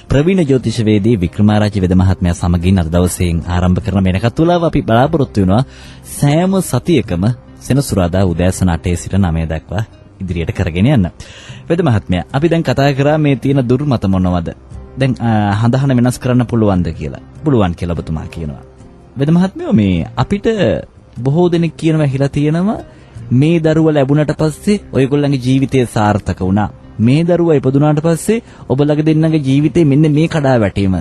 ප්‍රවීණ ජ්‍යොතිෂවේදී වික්‍රමාරාජ්‍ය වෙද මහත්මයා සමගින් අද දවසේ ආරම්භ කරන මේ නකතුලාව අපි බලාපොරොත්තු වෙනවා සෑම සතියකම සෙනසුරාදා උදෑසන 8 සිට 9 දක්වා ඉදිරියට කරගෙන යන්න. වෙද මහත්මයා අපි දැන් කතා කරා මේ තියෙන දුර්මත මොනවද? දැන් හඳහන වෙනස් කරන්න පුළුවන්ද කියලා. පුළුවන් කියලා ඔබතුමා කියනවා. වෙද මහත්මයා මේ අපිට බොහෝ දෙනෙක් කියනවා හිලා තියෙනවා මේ දරුවා ලැබුණට පස්සේ ඔයගොල්ලන්ගේ ජීවිතය සාර්ථක වුණා. මේ දරුවා ඉපදුනාට පස්සේ ඔබලගේ දෙන්නගේ ජීවිතේ මෙන්න මේ කඩා වැටීම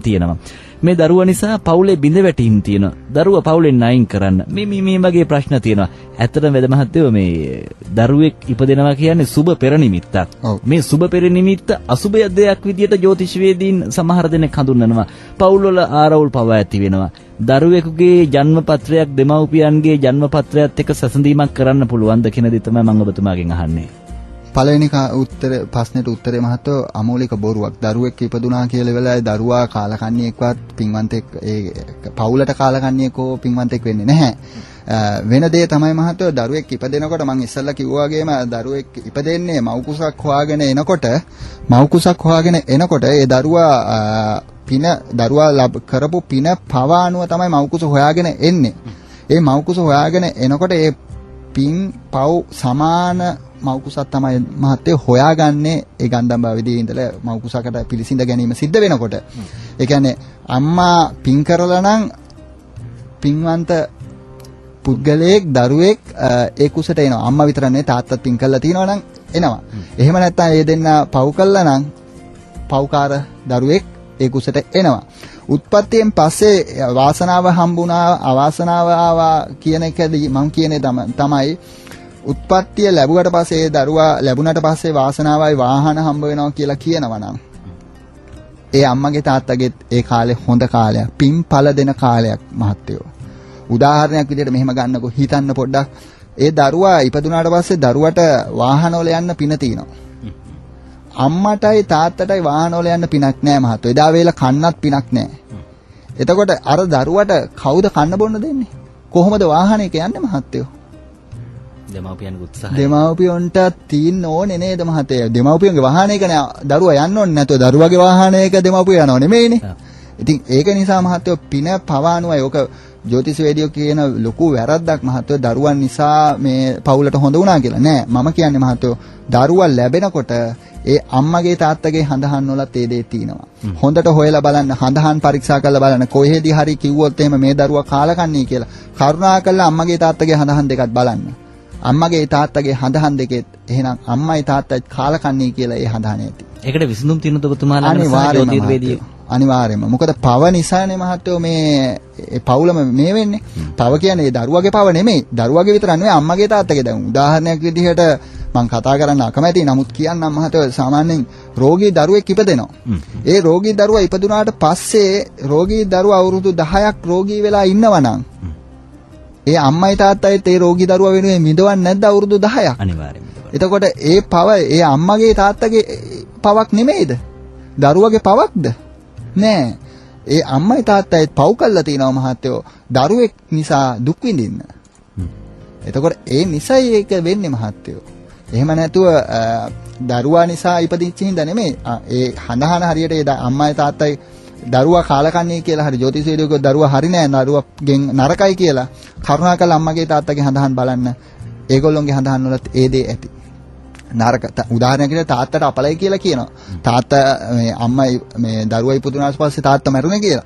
තියෙනවා. මේ දරුවා නිසා පවුලේ බිඳ වැටීම් තියෙනවා. දරුවා පවුලෙන් අයින් කරන්න. මේ වගේ ප්‍රශ්න තියෙනවා. ඇත්තටම වෙද මහත්තයෝ මේ දරුවෙක් ඉපදෙනවා කියන්නේ සුබ පෙර නිමිත්තක්. මේ සුබ පෙර නිමිත්ත අසුබ දෙයක් විදියට ජ්‍යොතිෂවේදීන් සමහර දෙනෙක් හඳුන්වනවා. පවුල්වල ආරවුල් පව ඇති වෙනවා. දරුවෙකුගේ ජන්මපත්‍රයක් දෙමව්පියන්ගේ ජන්මපත්‍රයත් එක්ක සැසඳීමක් කරන්න පුළුවන්ද කියන දේ තමයි මම ඔබතුමාගෙන් අහන්නේ. පළවෙනි ප්‍රශ්නෙට උත්තරේ මහත්තයෝ අමෝලික බොරුවක්. දරුවෙක් ඉපදුනා කියලා වෙලාවේ දරුවා කාලකන්ණියෙක්වත් පින්වන්තෙක් ඒ පවුලට කාලකන්ණියෙක් හෝ පින්වන්තෙක් වෙන්නේ නැහැ. වෙන දේ තමයි මහත්තයෝ දරුවෙක් ඉපදෙනකොට මම ඉස්සෙල්ලා කිව්වා වගේම දරුවෙක් ඉපදෙන්නේ මව්කුසක් හොයාගෙන එනකොට ඒ දරුවා කරපු පින පවානුව තමයි මව්කුස හොයාගෙන එන්නේ. ඒ මව්කුස හොයාගෙන එනකොට ඒ පින් පව් සමාන මව්කුසක් තමයි මහත්තයෝ හොයාගන්නේ ඒ ගන්ධම් භාවයේදී ඉඳලා මව්කුසකට පිළිසිඳ ගැනීම සිද්ධ වෙනකොට. ඒ කියන්නේ අම්මා පින් කරලා නම් පින්වන්ත පුද්ගලයෙක් දරුවෙක් ඒ කුසට එනවා. අම්මා විතර නෙවෙයි තාත්තත් පින් කරලා තිනවා නම් එනවා. එහෙම නැත්නම් ඒ දෙන්න පව් කළා නම් පව්කාර දරුවෙක් ඒ කුසට එනවා. උත්පත්තියෙන් පස්සේ වාසනාව හම්බුණා අවාසනාව ආවා කියන එකදී මම කියන්නේ තමයි උත්පත්තිය ලැබුවට පස්සේ දරුවා ලැබුණට පස්සේ වාසනාවයි වාහන හම්බ වෙනවා කියලා කියනවා නම් ඒ අම්මගේ තාත්තගේ ඒ කාලේ හොඳ කාලයක් පින්ඵල දෙන කාලයක් මහත්තයෝ. උදාහරණයක් විදිහට මෙහෙම ගන්නකො හිතන්න පොඩ්ඩක් ඒ දරුවා ඉපදුනාට පස්සේ දරුවට වාහන වල යන්න පින තියෙනවා. අම්මටයි තාත්තටයි වාහන වල යන්න පිනක් නැහැ මහත්තයෝ. එදා වේලා කන්නත් පිනක් නැහැ. එතකොට අර දරුවට කවුද කන්න බොන්න දෙන්නේ? කොහොමද වාහනයක යන්නේ මහත්තයෝ? දෙමව්පියන්ට තින්න ඕනේ නේද මහත්තයා? දෙමව්පියන්ගේ වාහනයක නෑ දරුවා යන්න ඕනේ නැතුව දරුවගේ වාහනයක දෙමව්පියෝ යනව නෙමෙයිනේ. ඉතින් ඒක නිසා මහත්තයෝ පින පවානුවයි. ඔක ජ්‍යොතිෂවේදියෝ කියන ලොකු වැරද්දක් මහත්තයෝ දරුවන් නිසා මේ පවුලට හොඳ වුණා කියලා නෑ. මම කියන්නේ මහත්තයෝ දරුවා ලැබෙනකොට ඒ අම්මගේ තාත්තගේ හඳහන් වලත් ඒ දේ තියෙනවා. හොඳට හොයලා බලන්න, හඳහන් පරීක්ෂා කරලා බලන්න. කොහෙදී හරි කිව්වොත් එහෙම මේ දරුවා කාලකන්ණී කියලා කරුණාකරලා අම්මගේ තාත්තගේ හඳහන් දෙකත් බලන්න. අම්මගේ තාත්තගේ හඳහන් දෙකෙත් එහෙනම් අම්මයි තාත්තයි කාලකන්ණී කියලා ඒ හඳහන් ඇති. ඒකට විසඳුම් තියෙනවද ඔබතුමාලා අනිවාර්යයෙන්ම. අනිවාර්යයෙන්ම. මොකද පව නිසානේ මහත්තයෝ මේ පවුලම මේ වෙන්නේ. පව කියන්නේ දරුවගේ පව නෙමෙයි. දරුවගේ විතර නෙමෙයි අම්මගේ තාත්තගේ. දැන් උදාහරණයක් විදිහට මම කතා කරන්න අකමැතියි. නමුත් කියන්නම් මහත්තයෝ සාමාන්‍යයෙන් රෝගී දරුවෙක් ඉපදෙනවා. ඒ රෝගී දරුවා ඉපදුනාට පස්සේ රෝගී දරුවා අවුරුදු 10ක් රෝගී වෙලා ඉන්නවනම් ඒ අම්මයි තාත්තයිත් ඒ රෝගී දරුවා වෙනුවෙන් මිදවන්නේ නැද්ද අවුරුදු 10ක්? අනිවාර්යයෙන්ම. එතකොට ඒ පව ඒ අම්මගේ තාත්තගේ පවක් නෙමෙයිද? දරුවගේ පවක්ද? නෑ. ඒ අම්මයි තාත්තයිත් පව් කළා තිනවා මහත්තයෝ දරුවෙක් නිසා දුක් විඳින්න. එතකොට ඒ නිසයි ඒක වෙන්නේ මහත්තයෝ. එහෙම නැතුව දරුවා නිසා ඉපදිච්ච හින්දා නෙමෙයි. ඒ හඳහන හරියට ඒ අම්මයි තාත්තයි දරුවා කාලකන්ණී කියලා හරි ජ්‍යොතිෂවේදියෝ දරුවා හරි නෑ දරුවාගෙන් නරකයි කියලා කරුණාකරලා අම්මගේ තාත්තගේ හඳහන් බලන්න. ඒගොල්ලොන්ගේ හඳහන් වලත් ඒ දේ ඇති. නරක උදාහරණයක් විදිහට තාත්තට අපලයි කියලා කියනවා. තාත්තා මේ අම්මයි මේ දරුවා ඉපදුනාට පස්සේ තාත්තා මැරුණේ කියලා.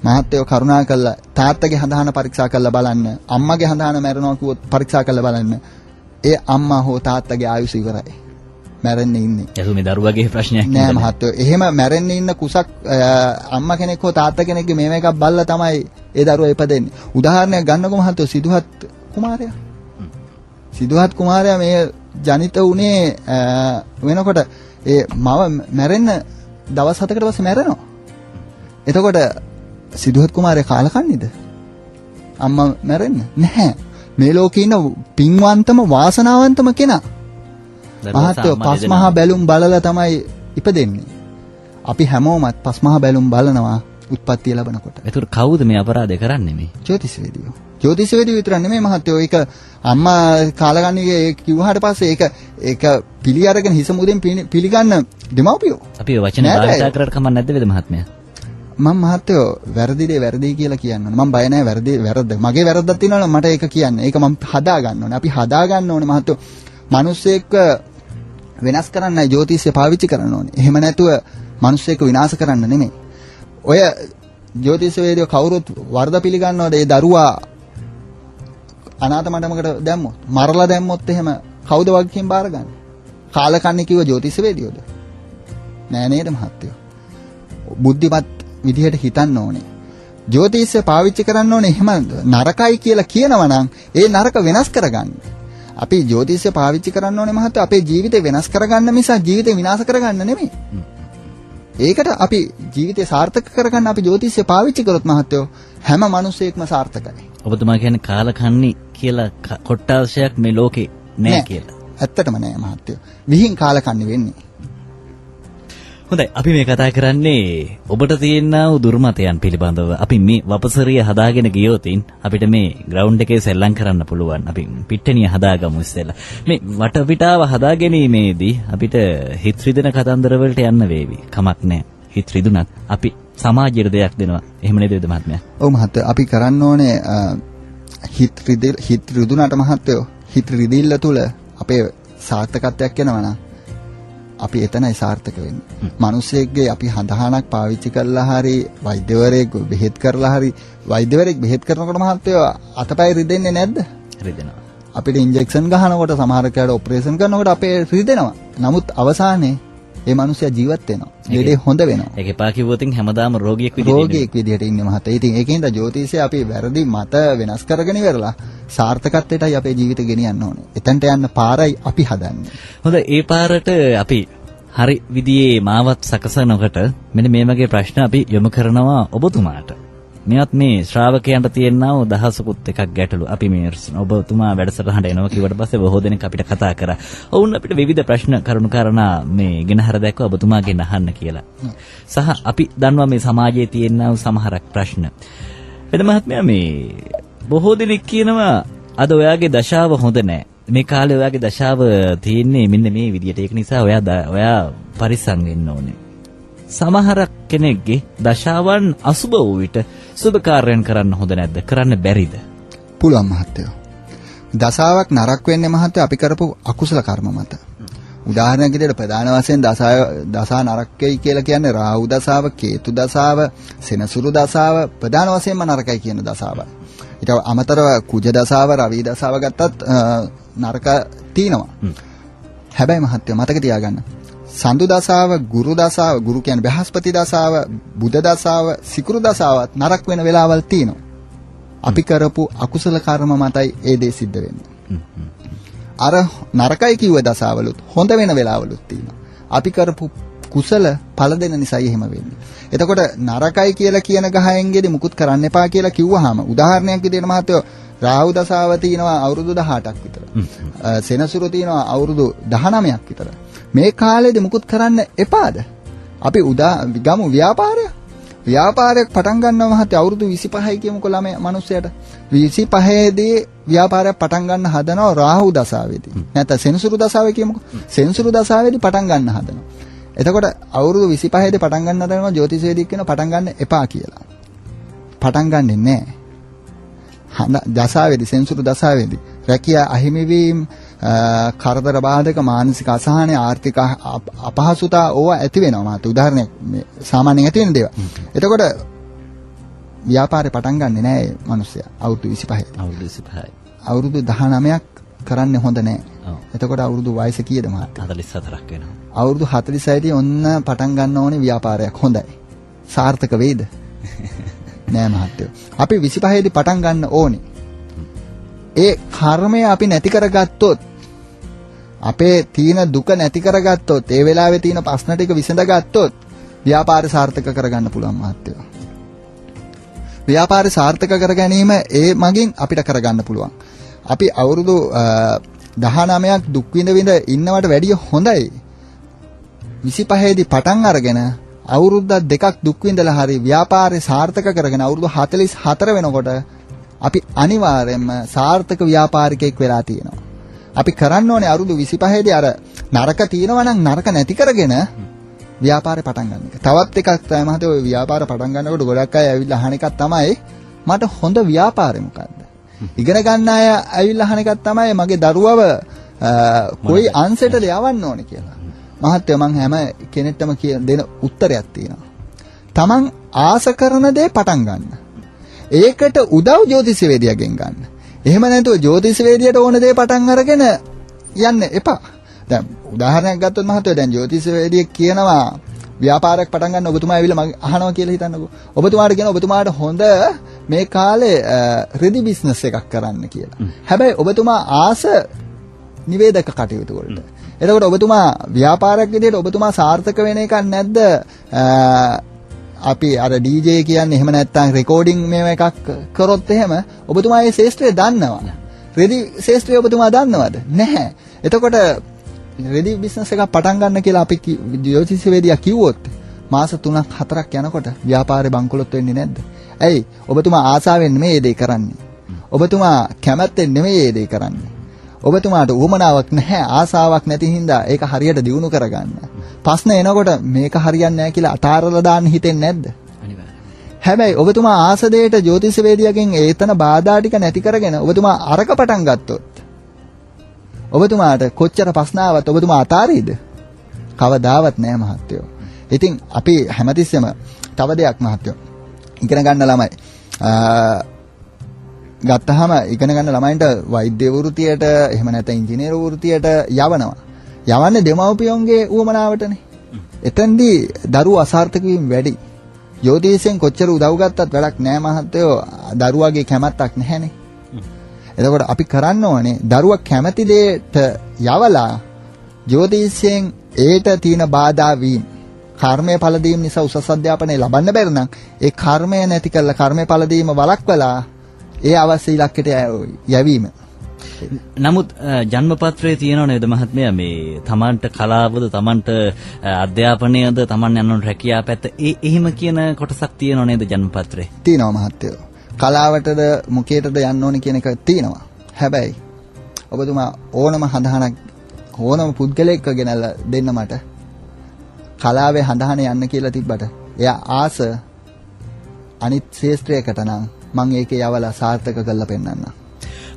මහත්තයෝ කරුණාකරලා තාත්තගේ හඳහන පරීක්ෂා කරලා බලන්න. අම්මගේ හඳහන මැරෙනවා කිව්වොත් පරීක්ෂා කරලා බලන්න. ඒ අම්මා හෝ තාත්තගේ ආයුෂ ඉවරයි. මැරෙන්න ඉන්නේ. ඒක මේ දරුවගේ ප්‍රශ්නයක් නෑ මහත්තයෝ. එහෙම මැරෙන්න ඉන්න කුසක් අම්මා කෙනෙක් හෝ තාත්තා කෙනෙක්ගේ මේව එකක් බල්ලා තමයි ඒ දරුවා ඉපදෙන්නේ. උදාහරණයක් ගන්නකො මහත්තයෝ සිදුහත් කුමාරයා. සිදුහත් කුමාරයා මේ ජනිත වුණේ වෙනකොට ඒ මව මැරෙන්න දවස් 7කට පස්සේ මැරෙනවා. එතකොට සිදුහත් කුමාරයා කාලකන්ණිද? අම්මා මැරෙන්න නැහැ. මේ ලෝකේ ඉන්න පින්වන්තම වාසනාවන්තම කෙනා මහත්තයෝ පස්මහා බැලුම් බලලා තමයි ඉපදෙන්නේ. අපි හැමෝමත් පස්මහා බැලුම් බලනවා උත්පත්තිය ලැබනකොට. ඒතර කවුද මේ අපරාධය කරන්නේ මේ? ජ්‍යොතිෂවේදියෝ. ජ්‍යොතිෂවේදී විතර නෙමෙයි මහත්තයෝ. ඒක අම්මා කාලගන්නිගේ කිව්වහට පස්සේ ඒක පිළි අරගෙන හිස මුදෙන් පිළිගන්න දෙමව්පියෝ. අපි ඔය වචන භාවිත කරලා කමක් නැද්ද වේද මහත්මයා? මම මහත්තයෝ වැරදි දේ වැරදි කියලා කියන්න ඕනේ. මම බය නැහැ වැරද්ද. මගේ වැරද්දක් තියෙනවා නම් මට ඒක කියන්න. ඒක මම හදා ගන්න ඕනේ. අපි හදා ගන්න ඕනේ මහත්තයෝ. මිනිස්සෙක් වෙනස් කරන්නයි ජ්‍යොතිෂය පාවිච්චි කරන්න ඕනේ. එහෙම නැතුව මිනිස්සෙක් විනාශ කරන්න නෙමෙයි. ඔය ජ්‍යොතිෂවේදියෝ කවුරුත් වරද පිළිගන්නවද? ඒ දරුවා අනාථ මඩමකට දැම්මොත්, මරලා දැම්මොත් එහෙම කවුද වගකීම් බාරගන්නේ? කාලකන්ණි කිව්ව ජ්‍යොතිෂවේදියෝද? නෑ නේද මහත්තයෝ? බුද්ධිමත් විදිහට හිතන්න ඕනේ. ජ්‍යොතිෂය පාවිච්චි කරන්න ඕනේ එහෙම නරකයි කියලා කියනවා නම් ඒ නරක වෙනස් කරගන්න. අපි ජ්‍යොතිෂය පාවිච්චි කරන්න ඕනේ මහත්තයෝ අපේ ජීවිතේ වෙනස් කරගන්න මිසක් ජීවිතේ විනාශ කරගන්න නෙමෙයි. ඒකට අපි ජීවිතේ සාර්ථක කරගන්න අපි ජ්‍යොතිෂය පාවිච්චි කරොත් මහත්තයෝ හැම මිනිසෙක්ම සාර්ථකයි. ඔබතුමා කියන්නේ කාලකන්ණි කියලා කොට්ටාශයක් මේ ලෝකේ නෑ කියලා. ඇත්තටම නෑ මහත්තයෝ. විහිං කාලකන්ණි වෙන්නේ. හොඳයි අපි මේ කතා කරන්නේ ඔබට තියෙනා වූ දුර්මතයන් පිළිබඳව. අපි මේ වපසරිය හදාගෙන ගියොතින් අපිට මේ ග්‍රවුන්ඩ් එකේ සෙල්ලම් කරන්න පුළුවන්. අපි පිට්ටනිය හදාගමු ඉස්සෙල්ලා. මේ වටපිටාව හදා ගැනීමේදී අපිට හිත රිදෙන කතන්දර වලට යන්න වේවි. කමක් නැහැ. හිත රිදුනත් අපි සමාජයට දෙයක් දෙනවා. එහෙම නේද වේද මහත්මයා? ඔව් මහත්තයෝ අපි කරන්න ඕනේ හිත රිදුනට මහත්තයෝ හිත රිදිල්ල තුල අපේ සාර්ථකත්වයක් එනවා නම් අපි එතනයි සාර්ථක වෙන්නේ. මිනිස්සෙක්ගේ අපි හඳහනක් පාවිච්චි කරලා හරි වෛද්‍යවරයෙක් බෙහෙත් කරලා හරි වෛද්‍යවරයෙක් බෙහෙත් කරනකොට මහත්තයෝ අතපය රිදෙන්නේ නැද්ද? රිදෙනවා. අපිට ඉන්ජෙක්ෂන් ගහනකොට සමහර කෙනාට ඔපරේෂන් කරනකොට අපේ රිදෙනවා. නමුත් අවසානයේ ඒ මිනිස්සයා ජීවත් වෙනවා. ලෙඩේ හොඳ වෙනවා. ඒක එපා කිව්වොතින් හැමදාම රෝගියෙක් විදිහට ඉන්නේ මහත්තයා. ඉතින් ඒකෙන්ද ජ්‍යොතිෂය අපි වැරදි මත වෙනස් කරගෙන ඉවරලා සාර්ථකත්වයටයි අපේ ජීවිතේ ගෙනියන්න ඕනේ. එතනට යන්න පාරයි අපි හදන්නේ. හොඳ ඒ පාරට අපි හරි විදියේ මාවත් සකසනකොට මෙන්න මේ වගේ ප්‍රශ්න අපි යොමු කරනවා ඔබතුමාට. මේවත් මේ ශ්‍රාවකයන්ට තියෙනා වූ දහසකුත් එකක් ගැටලු. අපි මේ ඔබතුමා වැඩසටහනට එනවා කිව්වට පස්සේ බොහෝ දෙනෙක් අපිට කතා කරා. ඔවුන් අපිට විවිධ ප්‍රශ්න කරුණු කාරණා මේ ගෙනහැර දැක්ව ඔබතුමාගෙන් අහන්න කියලා. සහ අපි දන්නවා මේ සමාජයේ තියෙනා වූ සමහරක් ප්‍රශ්න. වෙන මහත්මයා මේ බොහෝ දෙනෙක් කියනවා අද ඔයාගේ දශාව හොඳ නැහැ. මේ කාලේ ඔයාගේ දශාව තියෙන්නේ මෙන්න මේ විදියට. ඒක නිසා ඔයා පරිස්සම් වෙන්න ඕනේ. සමහරක් කෙනෙක්ගේ දශාවන් අසුබ වූ විට සුබ කාර්යයන් කරන්න හොඳ නැද්ද? කරන්න බැරිද? පුළුවන් මහත්තයෝ. දශාවක් නරක වෙන්නේ මහත්තයෝ අපි කරපු අකුසල කර්ම මත. උදාහරණයක් විදිහට ප්‍රධාන වශයෙන් දසා නරකයි කියලා කියන්නේ රාහු දශාව, කේතු දශාව, සෙනසුරු දශාව ප්‍රධාන වශයෙන්ම නරකයි කියන දශාව. ඊට අමතරව කුජ දශාව, රවි දශාව ගත්තත් නරක තියෙනවා. හැබැයි මහත්තයෝ මතක තියාගන්න. සඳු දශාව, ගුරු දශාව, ගුරු කියන්නේ බ්‍රහස්පති දශාව, බුධ දශාව, සිකුරු දශාවත් නරක වෙන වෙලාවල් තියෙනවා. අපි කරපු අකුසල කර්ම මතයි ඒ දේ සිද්ධ වෙන්නේ. අර නරකයි කිව්ව දශාවලුත් හොඳ වෙන වෙලාවලුත් තියෙනවා. අපි කරපු කුසල ඵල දෙන නිසායි එහෙම වෙන්නේ. එතකොට නරකයි කියලා කියන ගහයෙන්ගෙදි මුකුත් කරන්න එපා කියලා කිව්වහම උදාහරණයක් විදිහට මහත්තයෝ රාහු දශාව තියෙනවා අවුරුදු 18ක් විතර. සෙනසුරු තියෙනවා අවුරුදු 19ක් විතර. මේ කාලෙදි මුකුත් කරන්න එපාද? අපි ගමු ව්‍යාපාරයක් පටන් ගන්නවා මහත්තයා අවුරුදු 25යි කියමුකෝ ළමයා මිනිස්සයාට. 25ේදී ව්‍යාපාරයක් පටන් ගන්න හදනවා රාහු දශාවේදී. නැත්නම් සෙනසුරු දශාවේ කියමුකෝ. සෙනසුරු දශාවේදී පටන් ගන්න හදනවා. එතකොට අවුරුදු 25ේදී පටන් ගන්න හදනවා ජ්‍යොතිෂවේදී කියන පටන් ගන්න එපා කියලා. පටන් ගන්නෙ නැහැ. දශාවේදී සෙනසුරු දශාවේදී රැකියා අහිමිවීම කරදර බාධක මානසික අසහනය ආර්ථික අපහසුතා ඕවා ඇති වෙනවා මාත් උදාහරණයක් මේ සාමාන්‍යයෙන් ඇති වෙන දේවල්. එතකොට ව්‍යාපාරේ පටන් ගන්නෙ නෑ මිනිස්සයා අවුරුදු 25යි. අවුරුදු 19ක් කරන්න හොඳ නෑ. එතකොට අවුරුදු වයස කීයද මහත්තයා? 44ක් වෙනවා. අවුරුදු 46දී ඔන්න පටන් ගන්න ඕනේ ව්‍යාපාරයක් හොඳයි. සාර්ථක වෙයිද? නෑ මහත්තයෝ. අපි 25දී පටන් ගන්න ඕනේ. ඒ කර්මය අපි නැති කරගත්තොත් අපේ තියෙන දුක නැති කරගත්තොත් ඒ වෙලාවේ තියෙන ප්‍රශ්න ටික විසඳගත්තොත් ව්‍යාපාරය සාර්ථක කරගන්න පුළුවන් මහත්තයෝ. ව්‍යාපාරය සාර්ථක කර ගැනීම ඒ මගින් අපිට කරගන්න පුළුවන්. අපි අවුරුදු 19ක් දුක් විඳ ඉන්නවට වැඩිය හොඳයි 25දී පටන් අරගෙන අවුරුද්දක් දෙකක් දුක් විඳලා හරි ව්‍යාපාරය සාර්ථක කරගෙන අවුරුදු 44 වෙනකොට අපි අනිවාර්යයෙන්ම සාර්ථක ව්‍යාපාරිකයෙක් වෙලා තියෙනවා. අපි කරන්න ඕනේ අවුරුදු 25 දී අර නරක තියෙනවා නම් නරක නැති කරගෙන ව්‍යාපාරේ පටන් ගන්න එක. තවත් එකක් තමයි මහත්තයෝ ඔය ව්‍යාපාර පටන් ගන්නකොට ගොඩක් අය ඇවිල්ලා අහන එකක් තමයි මට හොඳ ව්‍යාපාරේ මොකද්ද? ඉගෙන ගන්න අය ඇවිල්ලා අහන එකක් තමයි මගේ දරුවව කොයි අංශයටද යවන්න ඕනේ කියලා. මහත්තයෝ මම හැම කෙනෙක්ටම දෙන උත්තරයක් තියෙනවා. Taman ආස කරන දේ පටන් ගන්න. ඒකට උදව් ජ්‍යොතිෂවේදියාගෙන් ගන්න. එහෙම නැතුව ජ්‍යොතිෂවේදියට ඕන දේ පටන් අරගෙන යන්න එපා. දැන් උදාහරණයක් ගත්තොත් මහත්තයෝ දැන් ජ්‍යොතිෂවේදියෙක් කියනවා ව්‍යාපාරයක් පටන් ගන්න ඔබතුමා ඇවිල්ලා මම අහනවා කියලා හිතන්නකෝ. ඔබතුමාට කියන ඔබතුමාට හොඳ මේ කාලේ රෙදි බිස්නස් එකක් කරන්න කියලා. හැබැයි ඔබතුමා ආස නිවේදක කටයුතු වලට. එතකොට ඔබතුමා ව්‍යාපාරයක් විදිහට ඔබතුමා සාර්ථක වෙන එකක් නැද්ද? අපි අර DJ කියන්නේ එහෙම නැත්නම් රෙකෝඩින් මේව එකක් කරොත් එහෙම ඔබතුමා මේ ශාස්ත්‍රය දන්නවා. රෙදි ශාස්ත්‍රය ඔබතුමා දන්නවද? නැහැ. එතකොට රෙදි බිස්නස් එකක් පටන් ගන්න කියලා අපි ජ්‍යොතිෂවේදියා කිව්වොත් මාස 3ක් 4ක් යනකොට ව්‍යාපාරේ බංකොලොත් වෙන්නේ නැද්ද? ඇයි? ඔබතුමා ආසාවෙන් නෙමෙයි මේ දේ කරන්නේ. ඔබතුමා කැමැත්තෙන් නෙමෙයි මේ දේ කරන්නේ. ඔබතුමාට උවමනාවක් නැහැ ආසාවක් නැති හින්දා ඒක හරියට දියුණු කරගන්න. ප්‍රශ්න එනකොට මේක හරියන්නේ නැහැ කියලා අතාරලා දාන්න හිතෙන්නේ නැද්ද? හැබැයි ඔබතුමා ආස දෙයට ජ්‍යොතිෂවේදියාගෙන් ඒතන බාධා ටික නැති කරගෙන ඔබතුමා අරක පටන් ගත්තොත් ඔබතුමාට කොච්චර ප්‍රශ්න ආවත් ඔබතුමා අතාරීද? කවදාවත් නෑ මහත්තයෝ. ඉතින් අපි හැමතිස්සෙම තව දෙයක් මහත්තයෝ ඉගෙන ගන්න ළමයි ගත්තාම ඉගෙන ගන්න ළමයින්ට වෛද්‍ය වෘත්තියට එහෙම නැත්නම් ඉංජිනේරු වෘත්තියට යවනවා. යවන්නේ දෙමව්පියන්ගේ උවමනාවටනේ. එතෙන්දී දරුවෝ අසාර්ථක වීම වැඩි. ජ්‍යොතිෂයෙන් කොච්චර උදව් ගත්තත් වැඩක් නෑ මහත්තයෝ. දරුවාගේ කැමැත්තක් නැහැනේ. එතකොට අපි කරන්න ඕනේ දරුවා කැමැති දෙයට යවලා ජ්‍යොතිෂයෙන් ඒට තියෙන බාධා වීම කර්මය ඵල දීම නිසා උසස් අධ්‍යාපනය ලබන්න බැරි නම් ඒ කර්මය නැති කරලා කර්මය ඵල දීම වළක්වලා ඒ අවශ්‍ය ඉලක්කයට යැවීම. නමුත් ජන්මපත්‍රයේ තියෙනව නේද මහත්මයා මේ තමන්ට කලාවද තමන්ට අධ්‍යාපනයද තමන් යන රැකියාව පැත්ත එහෙම කියන කොටසක් තියෙනව නේද ජන්මපත්‍රයේ? තියෙනවා මහත්තයෝ. කලාවටද මොකේටද යන්න ඕනේ කියන එක තියෙනවා. හැබැයි ඔබතුමා ඕනම හඳහනක් ඕනම පුද්ගලයෙක්ව ගෙනල්ලා දෙන්න මට කලාවේ හඳහන යන්න කියලා තිබ්බට එයා ආස අනිත් ශාස්ත්‍රයකට නම් මම ඒකේ යවලා සාර්ථක කරලා පෙන්නන්න.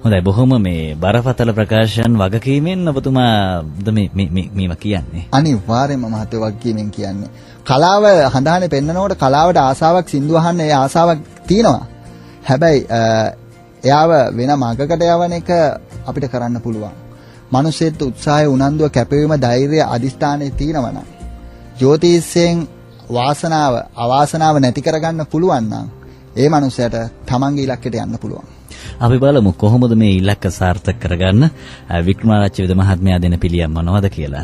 හොඳයි බොහොම මේ බරපතල ප්‍රකාශන වගකීමෙන් ඔබතුමාද මේව කියන්නේ. අනිවාර්යයෙන්ම මහත්ව වගකීමෙන් කියන්නේ. කලාව හඳහනේ පෙන්නනකොට කලාවට ආසාවක් සින්දු අහන්න ඒ ආසාවක් තියෙනවා. හැබැයි එයාව වෙන මාර්ගකට යවන එක අපිට කරන්න පුළුවන්. මිනිස්සෙත් උත්සාහය උනන්දුව කැපවීම ධෛර්යය අදිස්ථානයේ තියෙනවා නම් ජ්‍යොතිෂයෙන් වාසනාව අවාසනාව නැති කරගන්න පුළුවන් නම් ඒ මනුස්සයාට තමන්ගේ ඉලක්කයට යන්න පුළුවන්. අපි බලමු කොහොමද මේ ඉලක්ක සාර්ථක කරගන්න වික්‍රමාරච්චි වෙද මහත්මයා දෙන පිළියම් මොනවද කියලා.